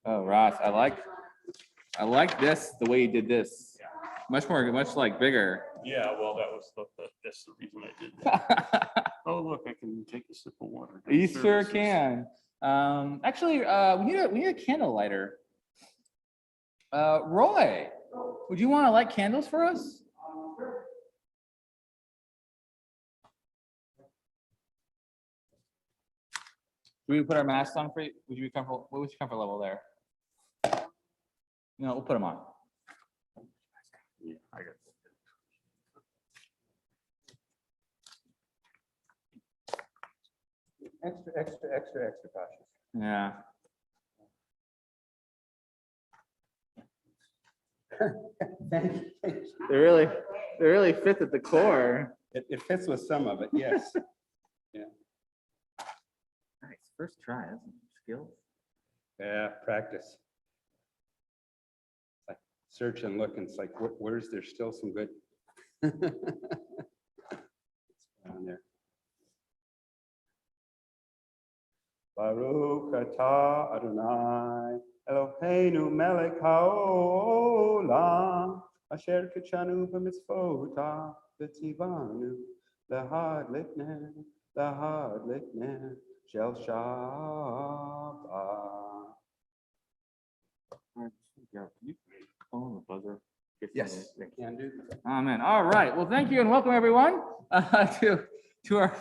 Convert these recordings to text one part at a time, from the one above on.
Oh, Ross, I like this, the way you did this. Much like bigger. Yeah, well, that's the reason I did that. Oh, look, I can take a sip of water. You sure can. Actually, we need a candle lighter. Roy, would you want to light candles for us? Do we put our masks on for you? Would you be comfortable? What was your comfort level there? No, we'll put them on. Yeah, I got Extra cautious. Yeah. Thank you. They really fit at the core. It fits with some of it, yes. Nice. First try. That's some skills. Yeah, practice. Like search and look, and it's like, where's there still some good? On there. Baruch atah Adonai Eloheinu melech haolam asher kitshanu b'mitzvotav v'tzivanu lahad litnen shel Shabbat. Oh, the buzzer. Yes, can do. Amen. All right. Well, thank you and welcome everyone to our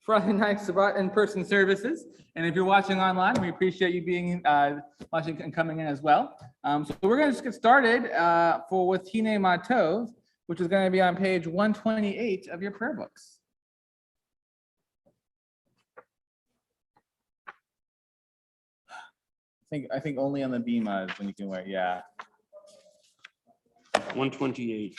Friday night Shabbat in-person services. And if you're watching online, we appreciate you being watching and coming in as well. So we're going to just get started with Hine Matov, which is going to be on page 128 of your prayer books. I think only on the Bima is when you can wear. Yeah. 128.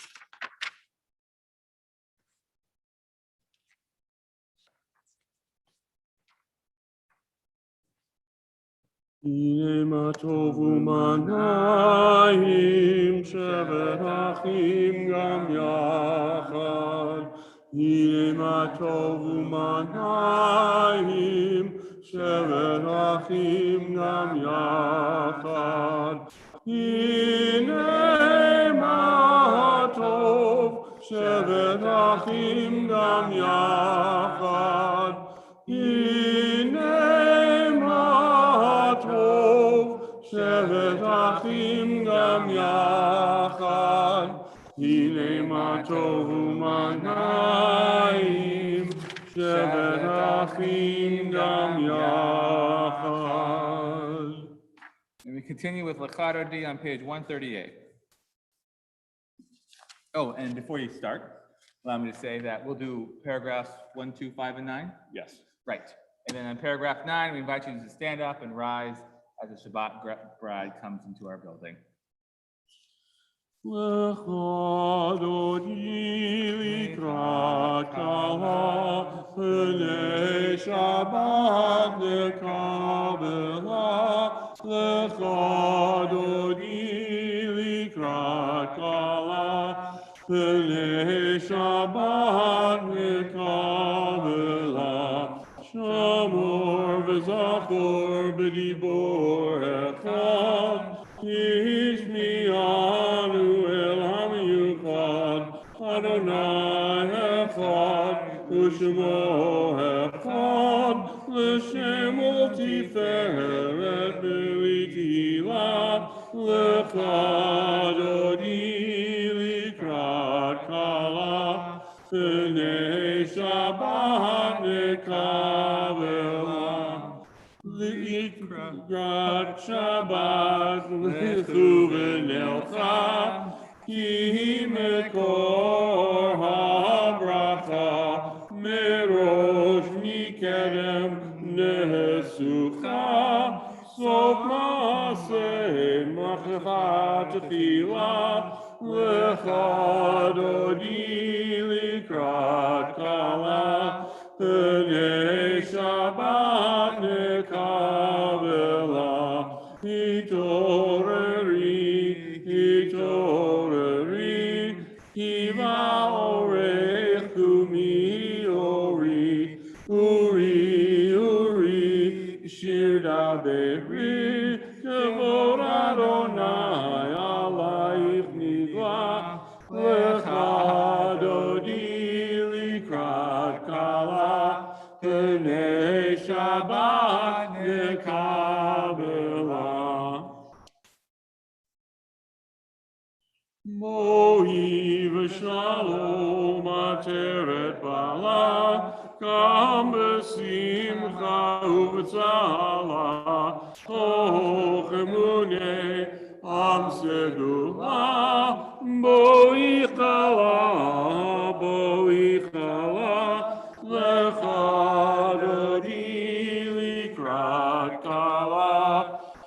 Yema tovu manayim shevet achim gam yachad. Yema tovu manayim shevet achim gam yachad. Hine ma tov shevet achim gam yachad. Shevet achim gam yachad, hine ma tovu manayim. Shevet achim gam yachad. And we continue with Lachado D on page 138. Oh, and before you start, allow me to say that we'll do paragraphs 1, 2, 5, and 9. Yes. Right. And then on paragraph 9, we invite you to stand up and rise as the Shabbat bride comes into our building. Lechado di likrat kala, p'nei Shabbat nekabela. Lechado di likrat kala, p'nei Shabbat nekabela. Shamor v'zachor b'dibor echad, Tishmi'anu el ha'miyuchad, Adonai echad, u'shemo echad, l'shem u'tiferet b'ritila, l'echad odi likrat kala, p'nei Shabbat nekabela. Likrat Shabbat lechu v'nelcha, ki mekor ha'bracha, merosh mikedem nesucha, sof ma'aseh machacha tefillah lecha dodi likrat kala B'nei Shabbat nekabela Hitoreri Kiva orech kumi Uri Shir daberi Kavod Adonai alayich nigla Lecha dodi likrat kala B'nei Shabbat nekabela Mohi v'shalom ateret bala Kam b'simcha u'v'tzala Och emunei am segula Boi chala Lecha dodi likrat kala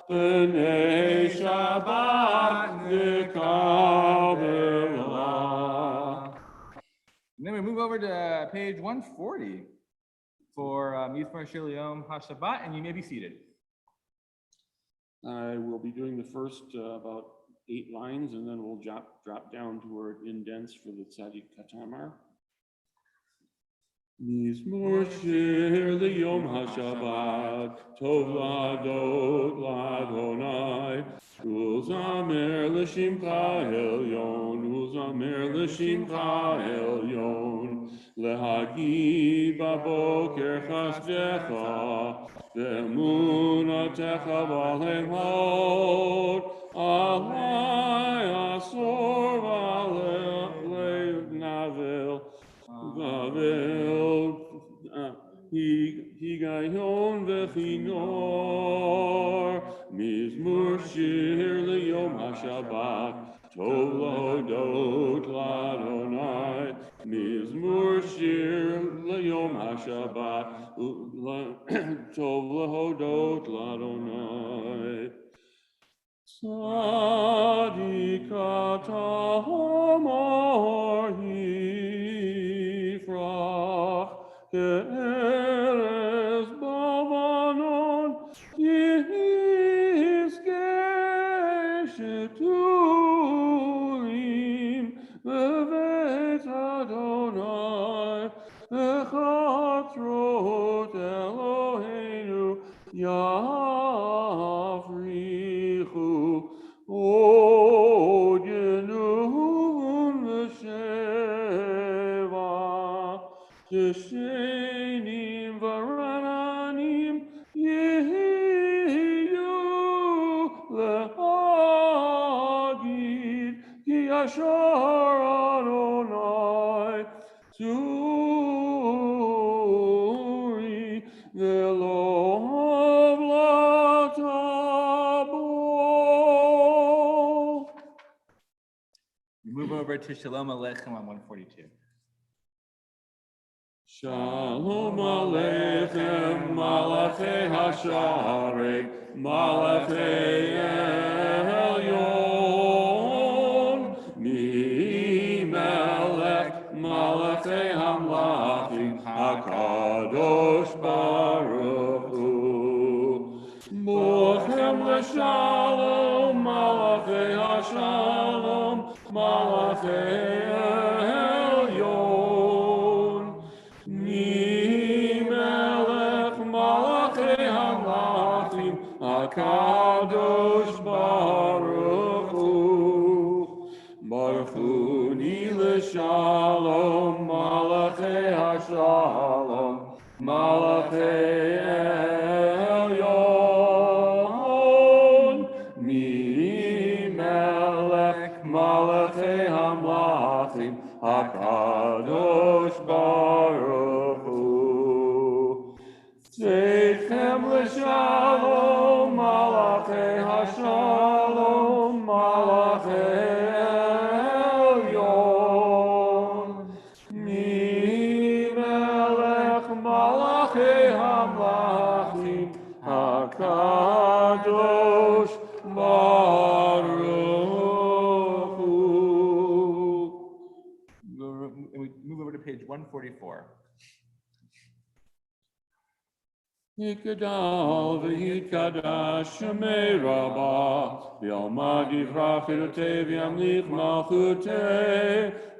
B'nei Shabbat nekabela. And then we move over to page 140 for Mizmor Shir Yom HaShabbat, and you may be seated. I will be doing the first about 8 lines, and then we'll drop down to where it indents for the Tzadik Katamar. Mizmor Shir Yom HaShabbat, Tov Ladot Ladonai, Uzamer L'Shimcha Elyon, Uzamer L'Shimcha Elyon, Lehagid Baboker Chasdecha, Ve'emunatecha B'Lemhot, Alai Asor V'Alei Navel, Higayon v'chinor Mizmor Shir Yom HaShabbat Tov Lahodot Ladonai Mizmor Shir Yom HaShabbat Tov Lahodot Ladonai Tzadikata Hamor Yifrach Ke'eres Bavanon Yizgeh Sheturim Bevet Adonai Echatrot Eloheinu Yafrichu Od Yenuvun V'Sheva Yeshenim V'Rananim Yehiyu Lehagid Ki Yashar Adonai Tzuri V'Elohav Latabo. We move over to Shalom Aleichem on 142. Shalom Aleichem, Malachei Hasharei, Malachei Elyon, Mi Melech, Malachei Hamlachim, HaKadosh Baruch Hu. Bochem L'Shalom, Malachei Hashalom, Malachei Elyon, Mi Melech Malachei Hamlachim, HaKadosh Baruch Hu. Baruch Hu Ni L'Shalom, Malachei Hashalom, Malachei Elyon, Mi Melech Malachei Hamlachim, HaKadosh Baruch Hu. Tzedchem L'Shalom, Malachei Hashalom, Malachei Elyon, Mi Melech Malachei Hamlachim, HaKadosh Baruch page 144. Yikadal v'yitkadash shemei rabah v'yalma divrach elote v'yamlich malchute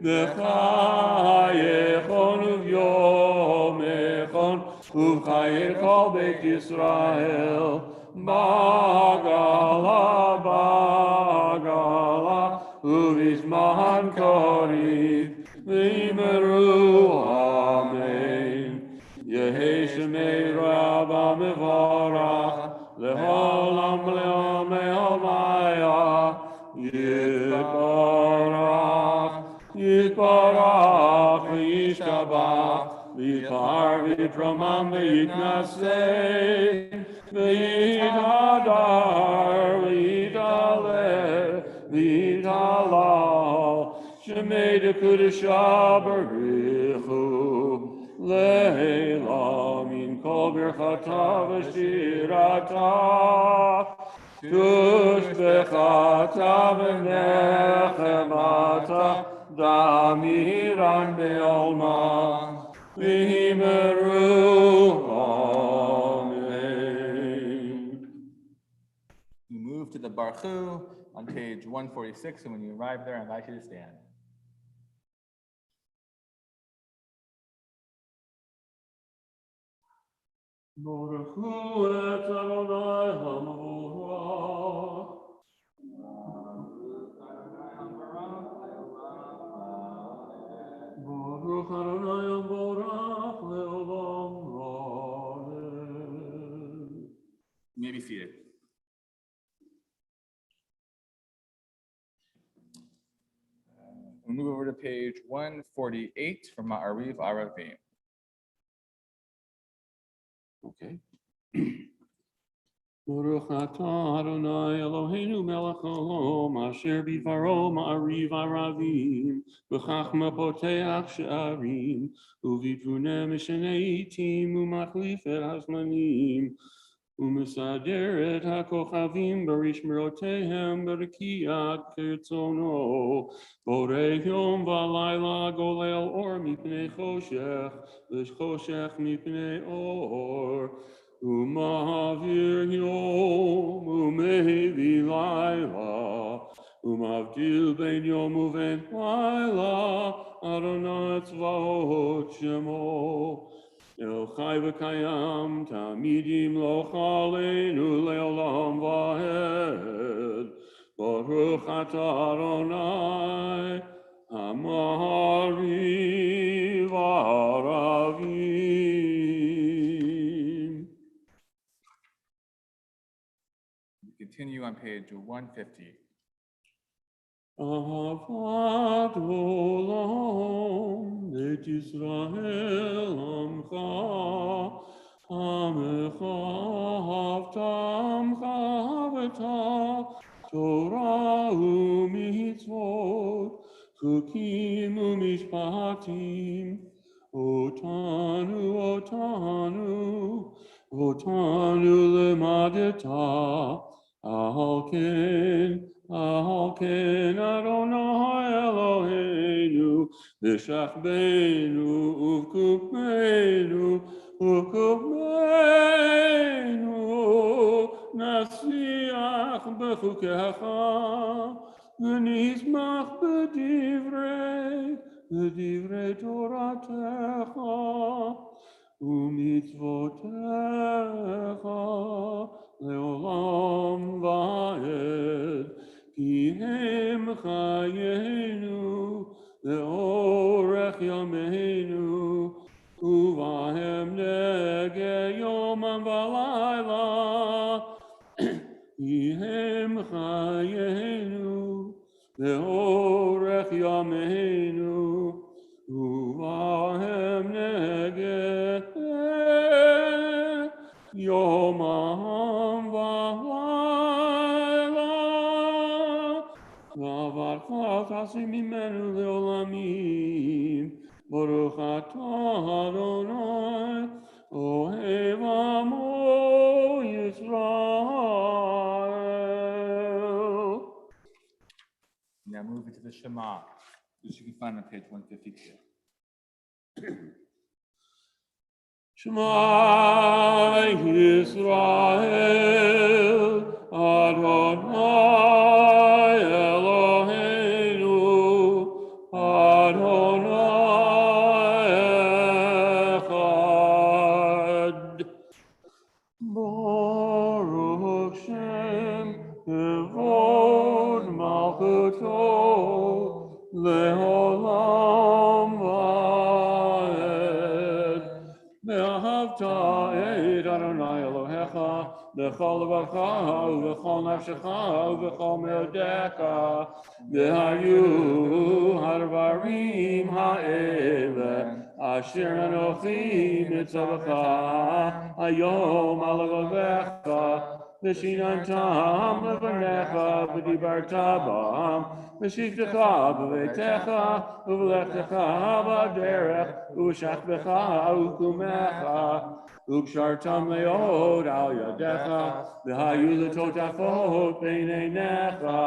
v'chayechon uv'yomechon uv'chayechol beit Yisrael bagala uv'izman korith v'imeru amen. Yehi Shemei Rabba Mevorach Leholam Leomei Almaya Yitbarach Yitbarach V'yishtabach V'yipar V'yitramam V'yitnaseh V'yitadar V'yitaleh V'yitalal Shemei Dekudesha Barichu Leila min kol birchata v'shirata tushbechata v'nechemata damiran be'olma v'himeru amen. You move to the Barchu on page 146, and when you arrive there, I invite you to stand. Baruch hu et Adonai HaMevorach. Baruch Adonai HaMevorach le'olam va'ed. You may be seated. We'll move over to page 148 from Ma'ariv Aravim. Okay. Baruch atah Adonai Eloheinu melech haolam asher bidvaro ma'ariv aravim b'chachma poteach she'arim u'vitvunem mishnei itim u'machlif et hazmanim u'mesader et hakochavim barishmerotehem berekiyat kertzono borei yom v'alayla golel or mipnei choshech v'choshech mipnei or Umavir yom umevi laila umavdil ben yom uven laila Adonai tzvaot shemo El chai v'kayam tamidim lo chalenu leolam vahed Baruch atah Adonai Amari v'aravim. Continue on page 150. Ahavat olam et Yisrael amcha amecha havtamcha haveta Torah u'mitzvot chukim u'mishpatim otanu lemadeta Ahalken Adonai Eloheinu v'shachbeinu uvkupmeinu nasiach b'chukecha v'nizmach b'divrei Toratecha u'mitzvotecha leolam vaed ki hem chayenu leorech yameinu uvahem nege yomam v'layla ki hem chayenu leorech yameinu uvahem nege yomam v'layla v'avarcha tasim mimenu leolamim Baruch atah Adonai ohev amo Yisrael. Now move into the Shema, which you can find on page 152. Shema Yisrael, Adonai Eloheinu, Adonai Echad. Baruch Shem Kevod Malchuto Leolam Vaed. Ve'ahavta et Adonai Elohecha b'chol levacha u'b'chol nafshecha u'b'chol meodecha v'hayu harvarim ha'ele asher anochi mitzavacha hayom al levavecha v'shinantam levanecha v'dibarta bam v'shivtecha b'veitecha u'v'lechtecha b'derech u'shachbecha u'kumecha u'kshartam leod al yadecha v'hayu l'totafot b'neinecha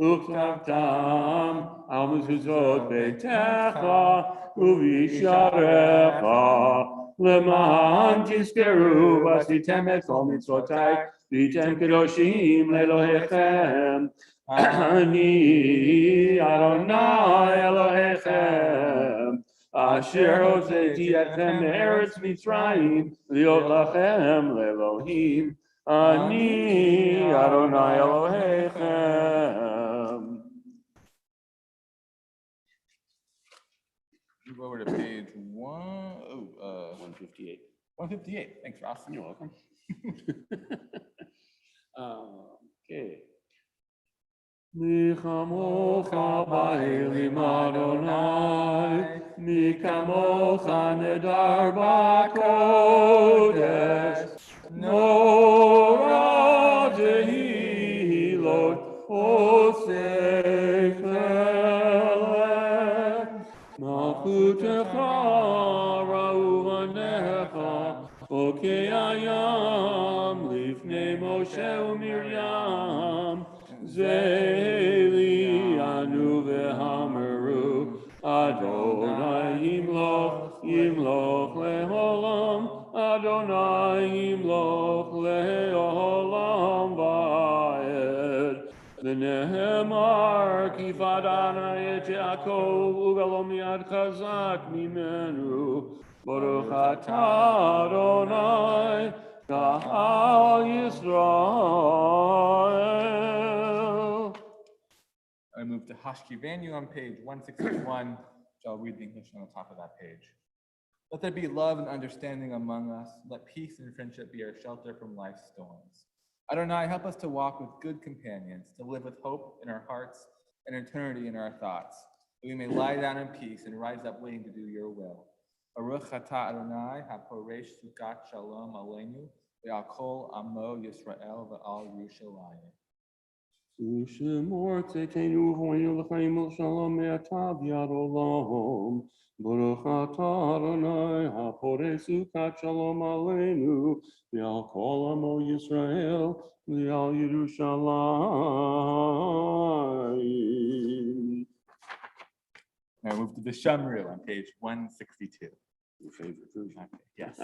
u'ktavtam al mezuzot beitecha u'visharecha leman tizkeru v'asitem et kol mitzvotai v'yitem kedoshim le'Elohechem ani Adonai Elohechem Asher hozeti etchem me'eretz Mitzrayim liot lachem le'Elohim ani Adonai Elohechem. Move over to page 158. 158. Thanks, Ross. You're welcome. Okay. Mi chamocha ba'elim Adonai, mi kamocha nedar ba'kodesh, Nora tehilot osef eleh, malchutecha ra'u anecha, okei hayam lifnei Moshe u'Miriam, Zeli anu v'hamaru Adonai yimloch le'olam Adonai yimloch le'olam va'ed V'nehemar kifad Adonai et Yaakov u'velom yad chazak mimenu Baruch atah Adonai Kahal Yisrael. I move to Hashkivenu on page 161, which I'll read the English on the top of that page. Let there be love and understanding among us. Let peace and friendship be our shelter from life's storms. Adonai, help us to walk with good companions, to live with hope in our hearts and eternity in our thoughts, that we may lie down in peace and rise up waiting to do your will. Baruch atah Adonai, haporesh sukat shalom aleinu, ve'al amo Yisrael ve'al Yerushalayim. Ushemor tzedkenu v'oinu l'chaim l'shalom me'ata v'yad olam. Baruch atah Adonai haporei sukat shalom aleinu v'al kol amo Yisrael v'al Yerushalayim. Now move to the Shamru on page 162. Your favorite version. Okay, yes.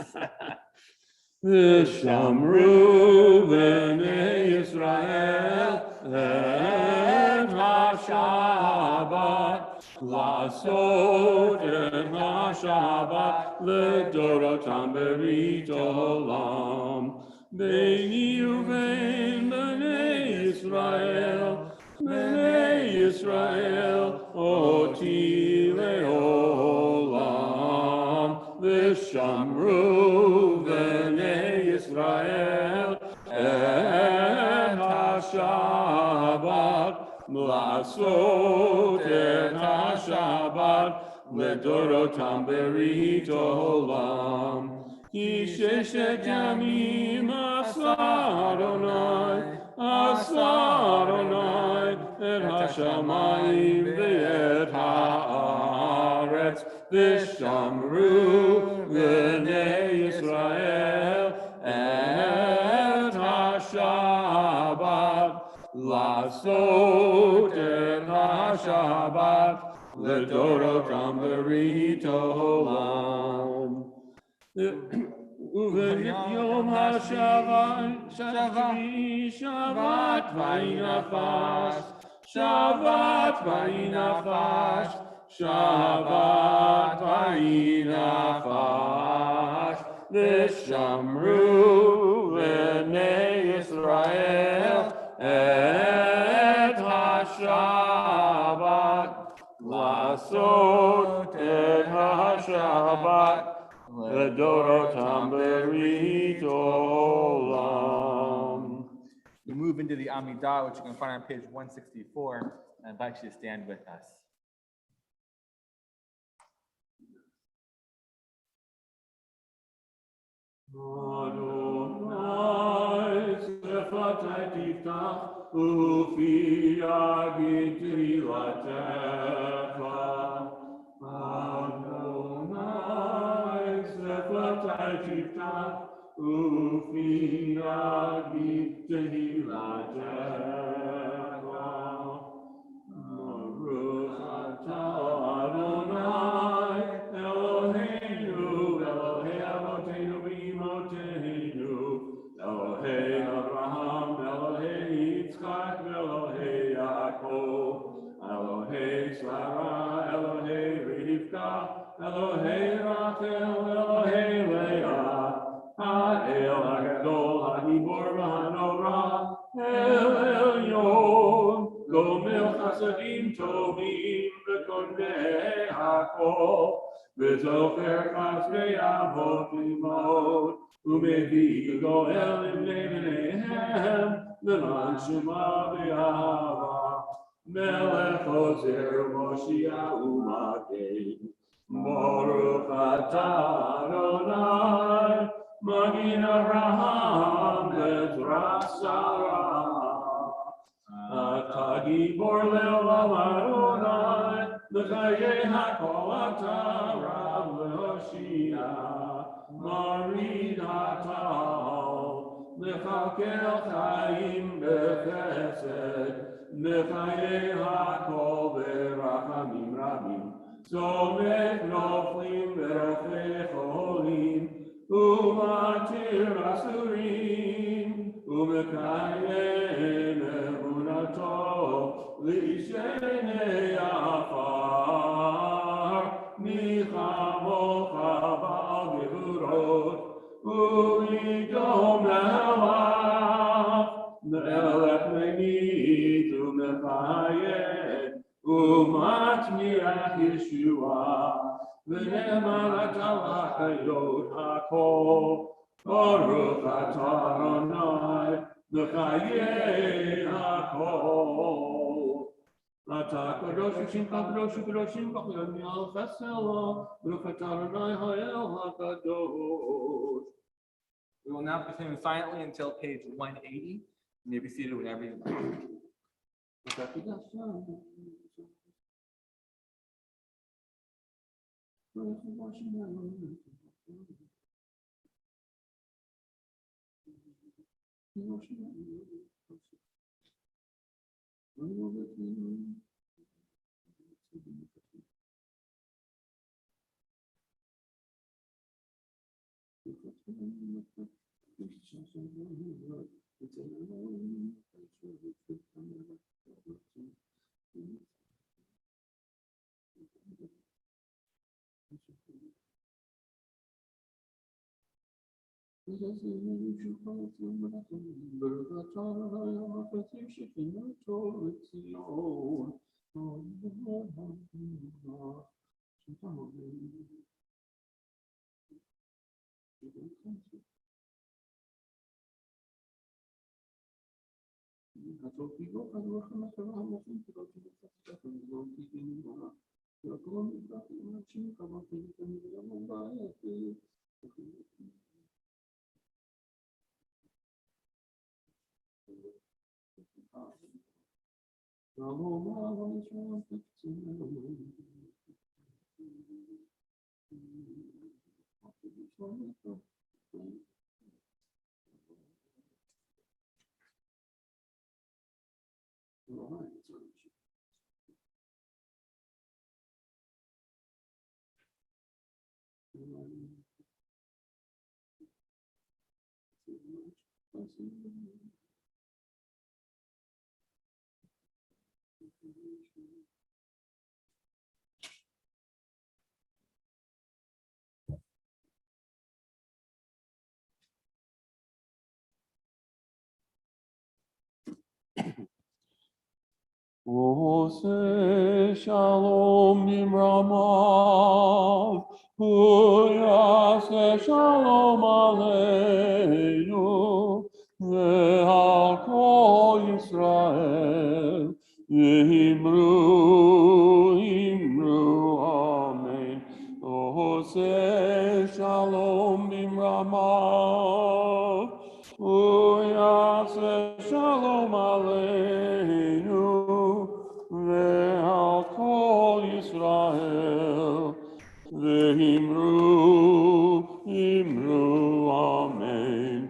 V'shamru b'nei Yisrael et ha-Shabbat la'asot et ha-Shabbat le'dorotam berit olam beini uvein b'nei Yisrael oti le'olam v'shamru Israel et ha-Shabbat la'asot et ha-Shabbat le'dorotam berit olam ki sheshet yamim asa Adonai et ha-shamayim ve'et ha'aretz v'shamru b'nei Israel et ha-Shabbat la'asot et ha-Shabbat לדורותם ברית העולם. וביום השבת, שבת ויהי נפש, שבת ויהי נפש, שבת ויהי נפש, ושמרו בני ישראל את השבת, לעשות את השבת לדורותם ברית עולם. We move into the Amidah, which you can find on page 164. I invite you to stand with us. Adonai, Sefata Tiftach, Ufi Yagid Tehillatcha. Adonai, Sefata Tiftach, Ufi Yagid Tehillatcha. Baruch atah Adonai, Eloheinu, Elohei Avotenu v'Imotenu, Elohei Abraham, Elohei Yitzchak, Elohei Yaakov, Elohei Sarah, Elohei Rivka, Elohei Rachel, Elohei Leah, Ha'el HaGadol, HaGibor v'Hanorah, El Elyon, Gomel Chasadim Tovim v'Konei HaKol, v'Zocher Chasdei Avot Limot, u'mevii Goel Ibnei Bneihem, L'man Shema v'Ahava, Melech Ozer Moshiach u'Magen. Baruch atah Adonai, Magin Avraham v'Ezras Sarah. Ata gibor le'olam Adonai, l'chayei hakol ata rav le'hoshia, marid hatal, l'chalkel chayim b'chesed, l'chayei hakol b'rachamim rabim, tzomech noflim v'rofei cholim, u'matir asurim, u'mekayem L'ishenei afar, nichamocha ba'al gevurot, u'idom elach, melech menit u'mefayed, u'matmiach Yeshua, v'nemarat alachayot hakol, Baruch atah Adonai, l'chayei hakol. Atah kadosh v'shimcha kadosh v'kadoshim v'chayim al cheselo, Baruch atah Adonai ha'el hakadosh. We will now continue silently until page 180. You may be seated whenever you like. Ose shalom imramav, Uyase shalom aleinu, ve'al kol Yisrael, ve'imru, imru, amen. Ose shalom imramav, Uyase shalom aleinu, ve'al kol Yisrael, ve'imru, imru, amen.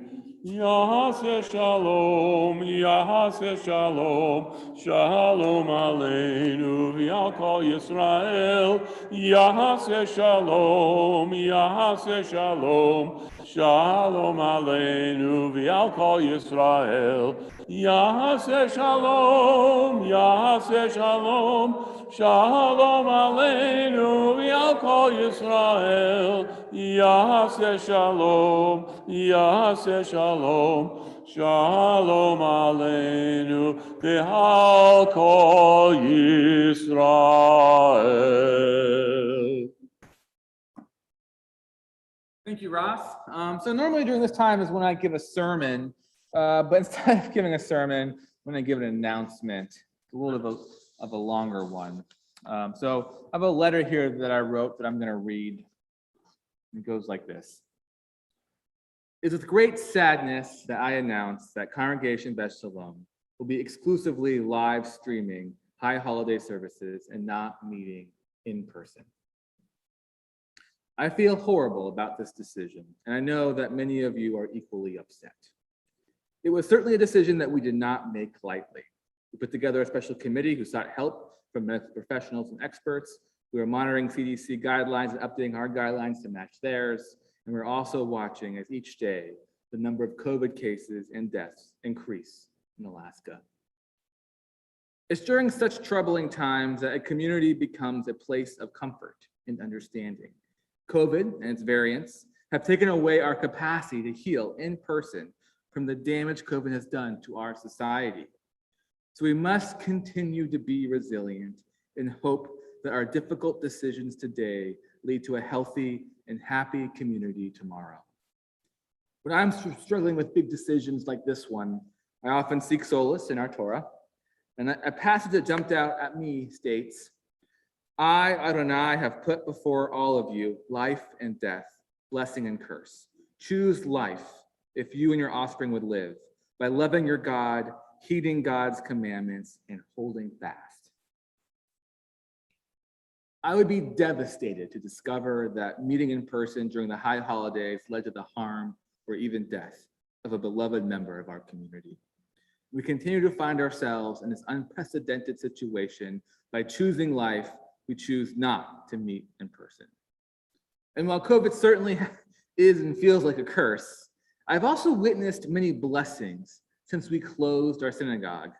Yahase shalom, Yahase shalom, shalom aleinu, ve'al kol Yisrael, Yahase shalom, Yahase shalom, shalom aleinu, ve'al kol Yisrael, Yahase shalom, Yahase shalom, shalom aleinu, ve'al kol Yisrael, Yahase shalom, Yahase shalom, shalom aleinu, ve'al kol Yisrael. Thank you, Ross. So normally during this time is when I give a sermon, but instead of giving a sermon, I'm going to give an announcement, a little bit of a longer one. So I have a letter here that I wrote that I'm going to read. It goes like this. It is with great sadness that I announce that Congregation Beth Shalom will be exclusively live streaming high holiday services and not meeting in person. I feel horrible about this decision, and I know that many of you are equally upset. It was certainly a decision that we did not make lightly. We put together a special committee who sought help from medical professionals and experts. We were monitoring CDC guidelines and updating our guidelines to match theirs. And we're also watching as each day the number of COVID cases and deaths increase in Alaska. It's during such troubling times that a community becomes a place of comfort and understanding. COVID and its variants have taken away our capacity to heal in person from the damage COVID has done to our society. So we must continue to be resilient and hope that our difficult decisions today lead to a healthy and happy community tomorrow. When I'm struggling with big decisions like this one, I often seek solace in our Torah. And a passage that jumped out at me states, I, Adonai, have put before all of you life and death, blessing and curse. Choose life if you and your offspring would live, by loving your God, heeding God's commandments, and holding fast. I would be devastated to discover that meeting in person during the high holidays led to the harm or even death of a beloved member of our community. We continue to find ourselves in this unprecedented situation. By choosing life, we choose not to meet in person. And while COVID certainly is and feels like a curse, I've also witnessed many blessings since we closed our synagogue.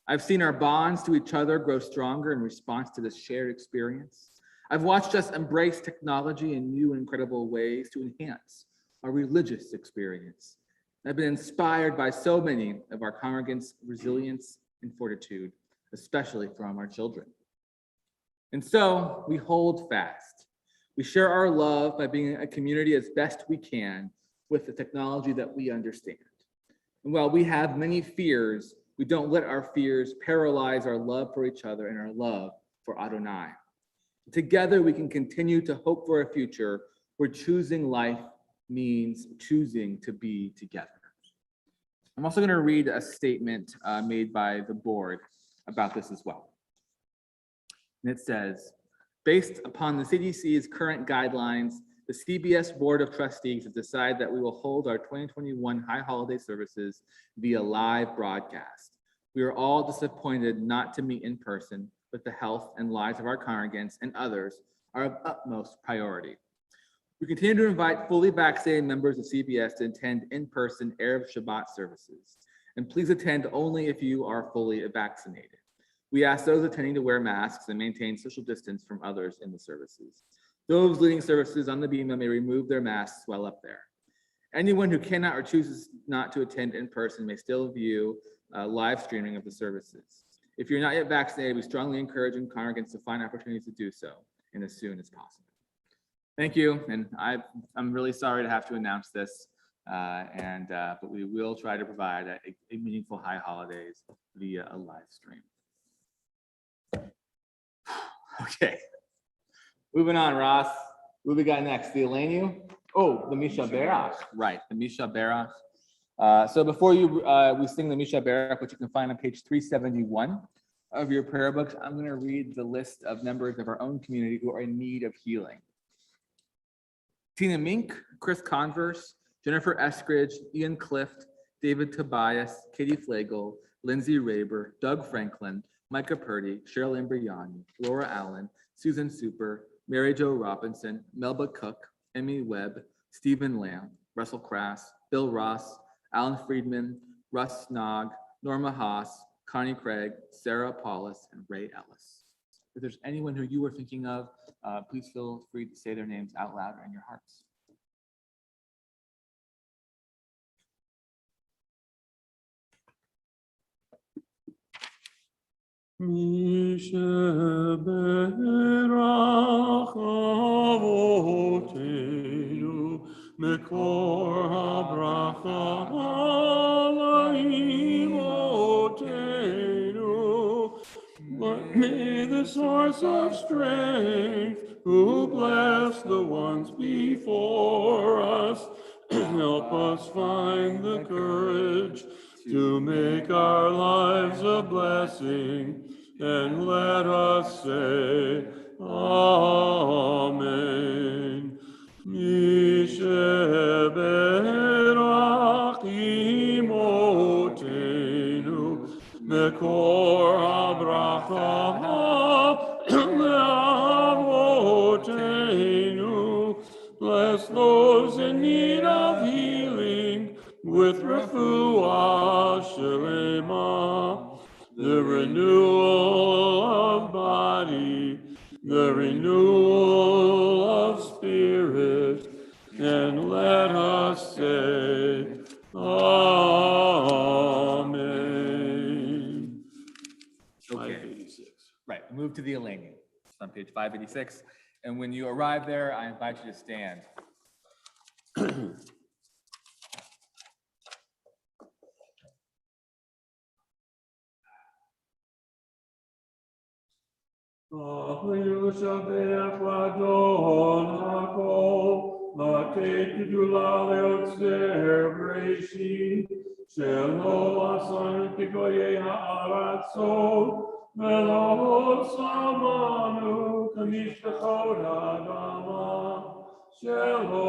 I've seen our bonds to each other grow stronger in response to this shared experience. I've watched us embrace technology in new and incredible ways to enhance our religious experience. I've been inspired by so many of our congregants' resilience and fortitude, especially from our children. And so we hold fast. We share our love by being a community as best we can with the technology that we understand. And while we have many fears, we don't let our fears paralyze our love for each other and our love for Adonai. Together, we can continue to hope for a future where choosing life means choosing to be together. I'm also going to read a statement made by the board about this as well. And it says, based upon the CDC's current guidelines, the CBS Board of Trustees has decided that we will hold our 2021 high holiday services via live broadcast. We are all disappointed not to meet in person, but the health and lives of our congregants and others are of utmost priority. We continue to invite fully vaccinated members of CBS to attend in-person Erev Shabbat services. And please attend only if you are fully vaccinated. We ask those attending to wear masks and maintain social distance from others in the services. Those leading services on the Bima may remove their masks while up there. Anyone who cannot or chooses not to attend in person may still view live streaming of the services. If you're not yet vaccinated, we strongly encourage congregants to find opportunities to do so, and as soon as possible. Thank you, and I'm really sorry to have to announce this, but we will try to provide a meaningful high holidays via a live stream. Okay, moving on, Ross. What we got next? The Elenu? Oh, the Misha Berach. Right, the Misha Berach. So before we sing the Misha Berach, which you can find on page 371 of your prayer books, I'm going to read the list of members of our own community who are in need of healing. Tina Mink, Chris Converse, Jennifer Eskridge, Ian Clift, David Tobias, Katie Flagel, Lindsay Raber, Doug Franklin, Micah Purdy, Cheryl Imbriani, Laura Allen, Susan Super, Mary Jo Robinson, Melba Cook, Emmy Webb, Stephen Lamb, Russell Crass, Bill Ross, Alan Friedman, Russ Nog, Norma Haas, Connie Craig, Sarah Paulus, and Ray Ellis. If there's anyone who you were thinking of, please feel free to say their names out loud or in your hearts. Misha Berach Avotenu Mekor HaBracha Halayim Otenu. May the source of strength, who bless the ones before us, help us find the courage to make our lives a blessing, and let us say, Amen. Mishe Berach Imotenu Mekor HaBracha Le'avotenu. Bless those in need of healing with refuah shelema, the renewal of body, the renewal of spirit, and let us say, Amen. Okay. 586. Right, move to the Elenu. It's on page 586. And when you arrive there, I invite you to stand. Yushabech Ladon Hakol, Latei Gedula Leotzer Breshi, Shelo Asan Kikoye Ha'aratzot, Velo Samanu Kamishkachot Adama, Shelo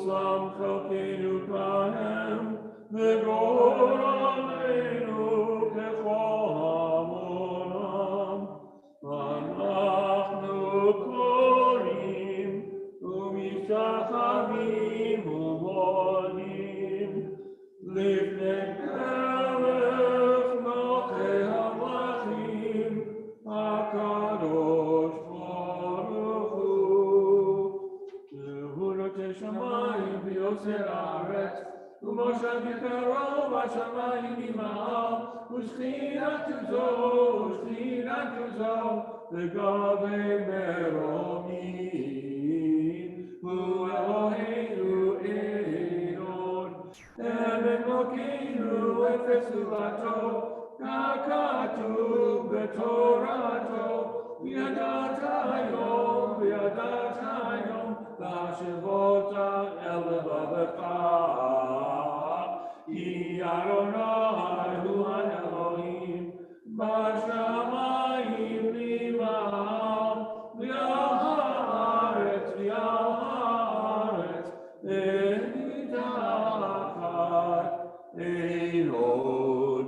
Sam Chelkenu Kahem, Vegor Aleinu Kechol Hamonam. אנחנו קוראים ומשתחווים ומודים לפני מלך מלכי המלכים הקדוש ברוך הוא. והוא נוטה שמיים ויוצר הארץ ומושב יקרו בשמיים ממעל ושכינת זו לגבי מרומים הוא אלוהינו עליון אמת מלכנו אפס תורתו ככתוב בתורתו וידעת היום להשוות אל לבבך כי אדוני הוא האלוהים בשמיים למעל ועל הארץ אין מתחת אין עוד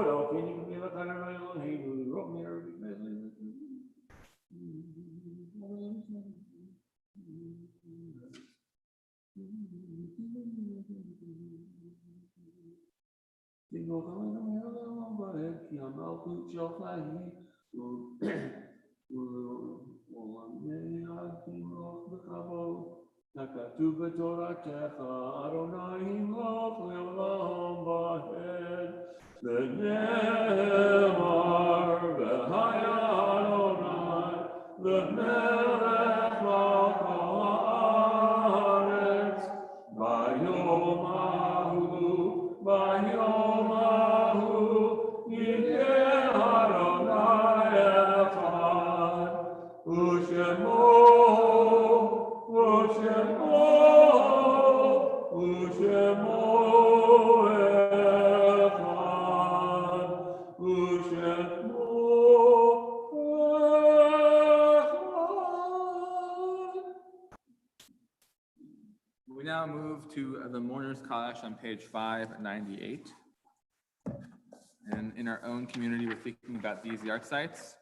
על כן יגמי לך אלוהינו לרוב כי המלכות שלך היא ולעולמי עד תמלוך בכבוד. ככתוב בתורתך, אדוני ימלוך לעולם ועד. ונאמר, והיה אדוני למלך על כל הארץ. ביום ההוא יהיה אדוני אחד, ושמו אחד, ושמו אחד. We now move to the Mourner's Kalash on page 598. And in our own community, we're thinking about these yard sites.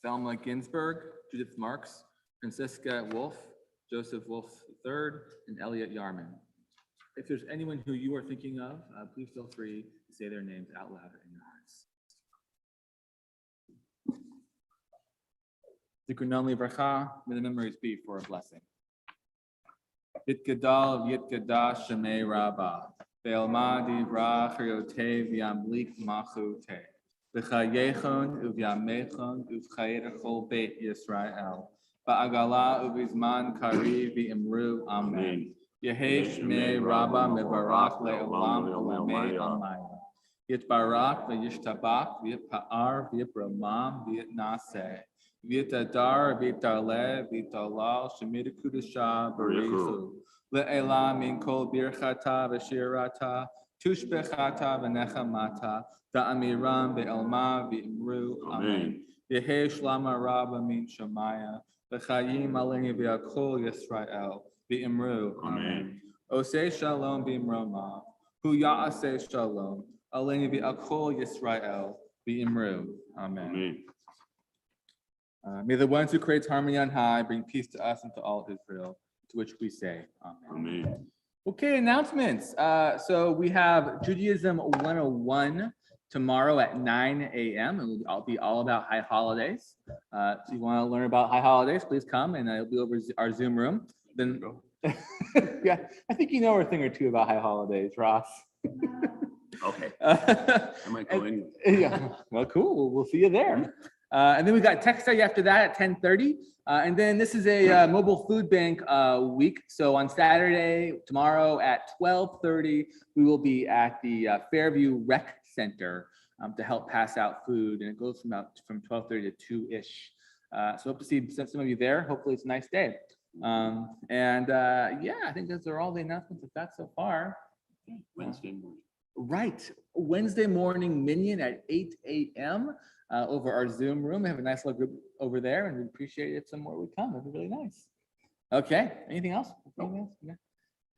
Thelma Ginsburg, Judith Marks, Francisca Wolf, Joseph Wolf III, and Elliot Yarman. If there's anyone who you are thinking of, please feel free to say their names out loud in your hearts. Zikrunan livracha, may the memories be for a blessing. Yitgadal Yitgadah Shemei Rabbah, Ve'elma Divrach Yote V'yamlik Machute, V'chayechon Uvyamechon Uvchayechol Beit Yisrael, Ba'agala Uvizman Kari V'imru Amen. Yehi Shmei Rabbah Mevarach Le'olam U'mei Amayla. Yitbarak V'yishtabach V'yitpa'ar V'yipromam V'yitnaseh. V'yitadar v'yitaleh v'yitalal shemid kudusha barichu le'ela min kol birchata v'shirata tushbechata v'nechamata da'amiram ve'elma v'imru amen. Yehi shlama rabba min shamaya v'chayim aleinu v'yakol Yisrael v'imru amen. Osei shalom v'imroma hu ya'aseh shalom aleinu v'yakol Yisrael v'imru amen. May the ones who create harmony on high bring peace to us and to all Israel, to which we say amen. Amen. Okay, announcements. So we have Judaism 101 tomorrow at 9 a.m. and it'll be all about high holidays. So if you want to learn about high holidays, please come and it'll be over our Zoom room. Then, yeah, I think you know a thing or two about high holidays, Ross. Okay. I might go anyway. Yeah, well, cool. We'll see you there. And then we got Tech Study after that at 10:30. And then this is a mobile food bank week. So on Saturday, tomorrow at 12:30, we will be at the Fairview Rec Center to help pass out food. And it goes from 12:30 to 2-ish. So hope to see some of you there. Hopefully it's a nice day. Yeah, I think those are all the announcements of that so far. Wednesday morning. Right. Wednesday morning minion at 8 a.m. Over our Zoom room. We have a nice little group over there, and we appreciate it if some more would come. That'd be really nice. Okay. Anything else? Anything else? Okay.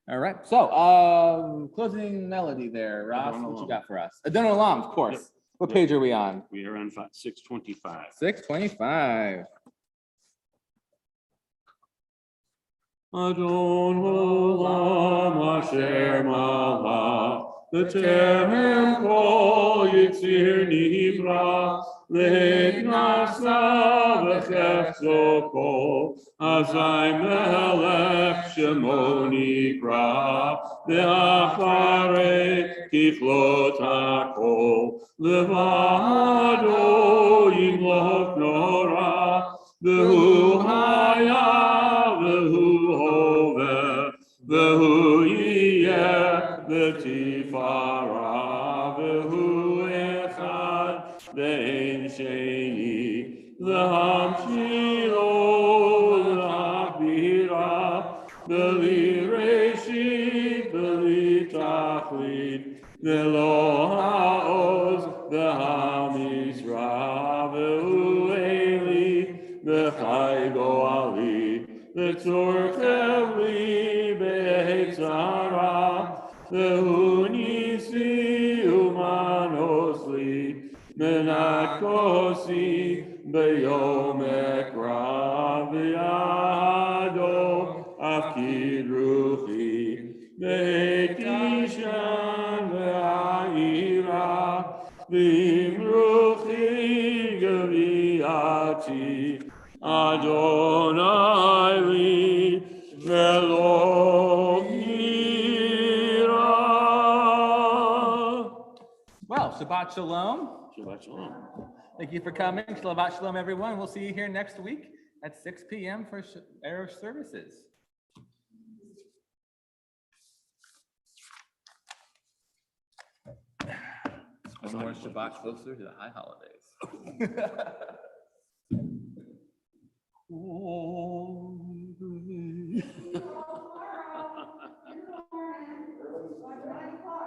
All right. So closing melody there, Ross. What you got for us? Adon Olam, of course. Yep. What page are we on? We are on 625. 625. Adon Olam Asher Malach. The Terem Kol Yitzir Nivra Le'nasa V'chefzo Kol Azai Melech Shemo Nikra Ve'acharei Kichlot HaKol Levado Yimlok Nora V'hu Haya V'hu Hoveh V'hu Yiyeh V'tifara V'hu Echad Ve'en Sheni V'hamshilo V'achbira V'li Reshit V'li Tachlit V'lo Ha'oz V'hamizra V'hu Eli V'chai Goali V'tzorcheli Be'etzara V'hu nisi umanosli menakosi b'yom ekra v'yado afkid ruchi Be'ekishan ve'a'ira, v'imruchi geviati, Adonai li velo ira. Well, Shabbat Shalom. Shabbat shalom. Thank you for coming. Shabbat Shalom, everyone. We'll see you here next week at 6 p.m. for Erev services. One more Shabbat closer to the high holidays.